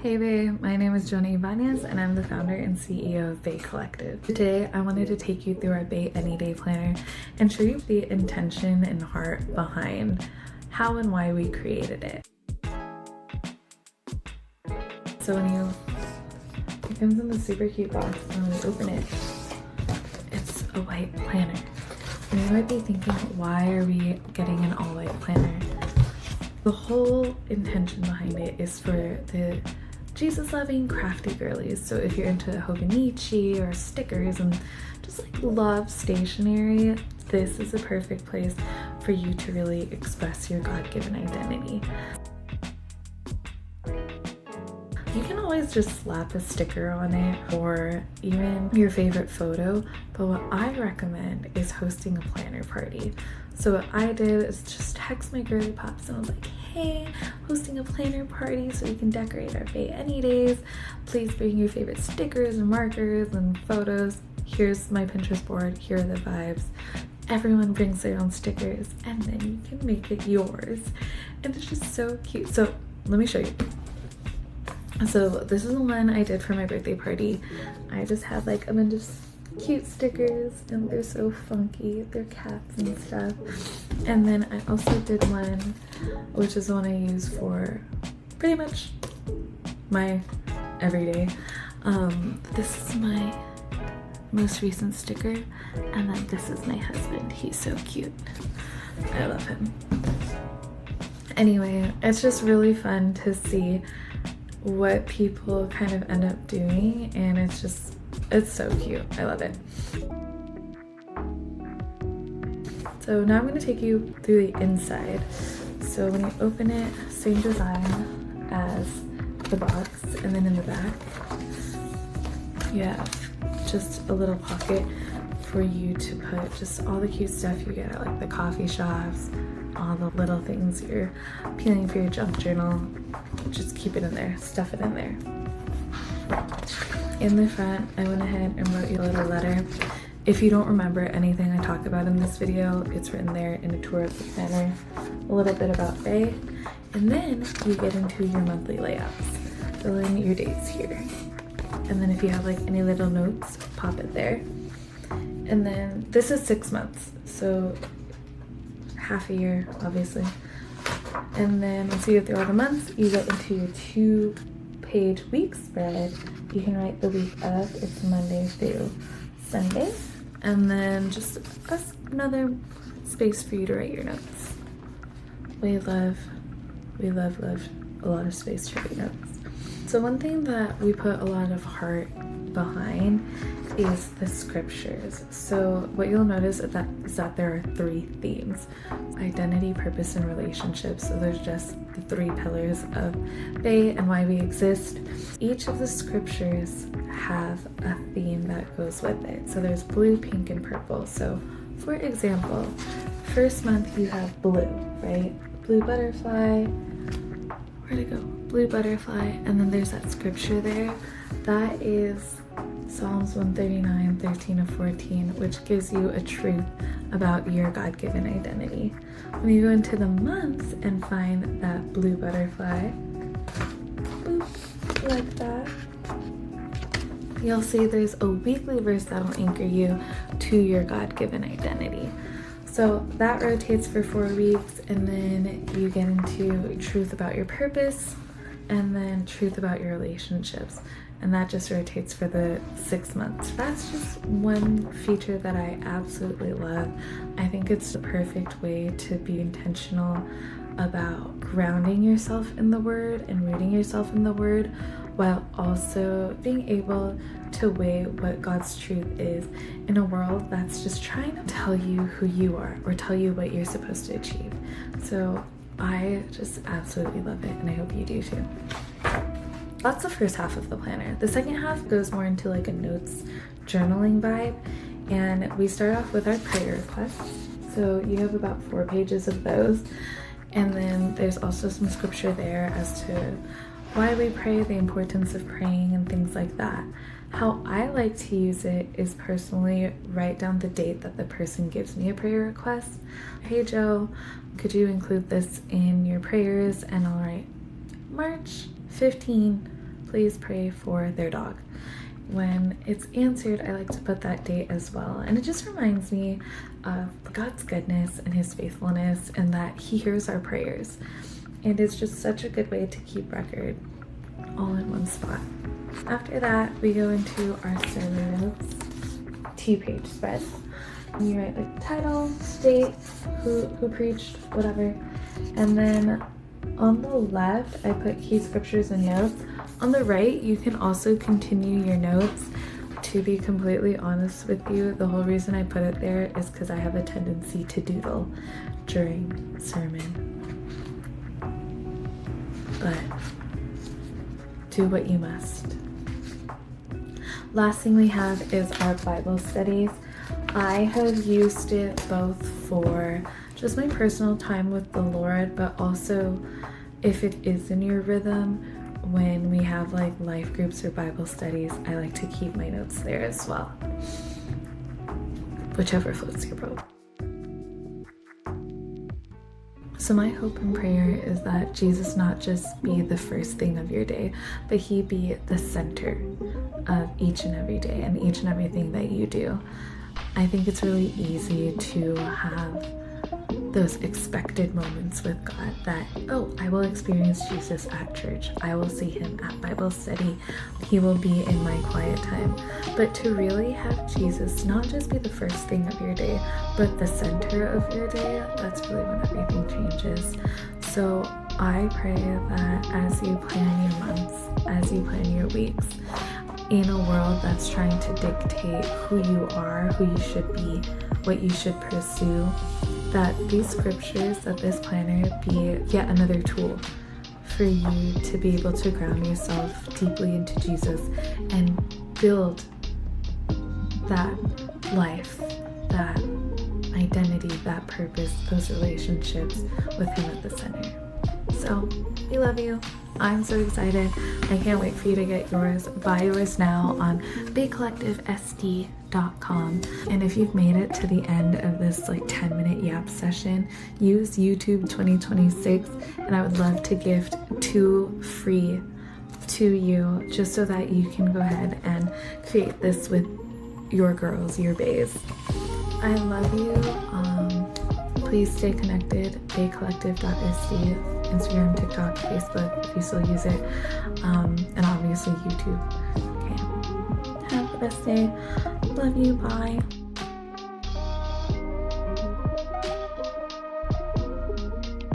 Hey babe, my name is Joni Ibanez and I'm the founder and CEO of Bay Collective. Today I wanted to take you through our Bay Anyday planner and show you the intention and heart behind how and why we created it. So it comes in this super cute box, and when you open it, it's a white planner. And you might be thinking, why are we getting an all white planner? The whole intention behind it is for the Jesus-loving crafty girlies. So if you're into Hobonichi or stickers and just like love stationery, this is a perfect place for you to really express your God-given identity. You can always just slap a sticker on it or even your favorite photo, but what I recommend is hosting a planner party. So what I did is just text my girly pops and I was like, hey, hosting a planner party so we can decorate our Bay Any Days. Please bring your favorite stickers and markers and photos. Here's my Pinterest board, here are the vibes. Everyone brings their own stickers and then you can make it yours. And it's just so cute. So let me show you. So this is the one I did for my birthday party. I just had like a bunch of cute stickers and they're so funky. They're cats and stuff. And then I also did one, which is the one I use for pretty much my everyday. This is my most recent sticker, and then this is my husband. He's so cute. I love him. Anyway, it's just really fun to see what people kind of end up doing, and it's so cute. I love it. So now I'm going to take you through the inside. So when you open it, same design as the box, and then in the back you have just a little pocket for you to put just all the cute stuff you get at like the coffee shops, all the little things you're peeling for your junk journal. Just keep it in there, stuff it in there. In the front, I went ahead and wrote you a little letter. If you don't remember anything I talk about in this video, it's written there in a tour of the planner, a little bit about Bay, and then you get into your monthly layouts. Fill in your dates here. And then if you have like any little notes, pop it there. And then this is 6 months, so half a year, obviously. And then once you get through all the months, you get into your 2-page week spread. You can write the week of, it's Monday through Sunday. And then just another space for you to write your notes. We love a lot of space to write notes. So one thing that we put a lot of heart behind is the scriptures. So what you'll notice is that there are 3 themes: identity, purpose, and relationships. So there's just the 3 pillars of Bay and why we exist. Each of the scriptures have a theme that goes with it. So there's blue, pink, and purple. So for example, first month you have blue, right? Blue butterfly. Where'd it go? Blue butterfly. And then there's that scripture there. That is Psalms 139, 13-14, which gives you a truth about your God-given identity. When you go into the months and find that blue butterfly, boop, like that, you'll see there's a weekly verse that'll anchor you to your God-given identity. So that rotates for 4 weeks, and then you get into truth about your purpose, and then truth about your relationships. And that just rotates for the 6 months. That's just one feature that I absolutely love. I think it's the perfect way to be intentional about grounding yourself in the Word and rooting yourself in the Word, while also being able to weigh what God's truth is in a world that's just trying to tell you who you are or tell you what you're supposed to achieve. So I just absolutely love it, and I hope you do too. That's the first half of the planner. The second half goes more into like a notes journaling vibe, and we start off with our prayer requests. So you have about 4 pages of those, and then there's also some scripture there as to why we pray, the importance of praying, and things like that. How I like to use it is personally write down the date that the person gives me a prayer request. Hey Joe, could you include this in your prayers? And I'll write March 15, please pray for their dog. When it's answered, I like to put that date as well. And it just reminds me of God's goodness and his faithfulness, and that he hears our prayers. And it's just such a good way to keep record all in one spot. After that, we go into our sermon notes, 2-page spread. And you write like title, date, who preached, whatever. And then on the left, I put key scriptures and notes. On the right, you can also continue your notes. To be completely honest with you, the whole reason I put it there is because I have a tendency to doodle during sermon. But do what you must. Last thing we have is our Bible studies. I have used it both for just my personal time with the Lord, but also if it is in your rhythm, when we have like life groups or Bible studies, I like to keep my notes there as well. Whichever floats your boat. So my hope and prayer is that Jesus not just be the first thing of your day, but he be the center of each and every day and each and everything that you do. I think it's really easy to have those expected moments with God that, oh, I will experience Jesus at church. I will see him at Bible study. He will be in my quiet time. But to really have Jesus not just be the first thing of your day, but the center of your day, that's really when everything changes. So I pray that as you plan your months, as you plan your weeks, in a world that's trying to dictate who you are, who you should be, what you should pursue, that these scriptures, that this planner be yet another tool for you to be able to ground yourself deeply into Jesus and build that life, that identity, that purpose, those relationships with him at the center. So we love you. I'm so excited. I can't wait for you to get yours. Buy yours now on bigcollectivesd.com. And if you've made it to the end of this like 10-minute yap session, use YouTube 2026, and I would love to gift 2 free to you, just so that you can go ahead and create this with your girls, your baes. I love you. Please stay connected. bigcollective.sd, Instagram, TikTok, Facebook, if you still use it, and obviously YouTube. Okay. Have the best day. Love you. Bye.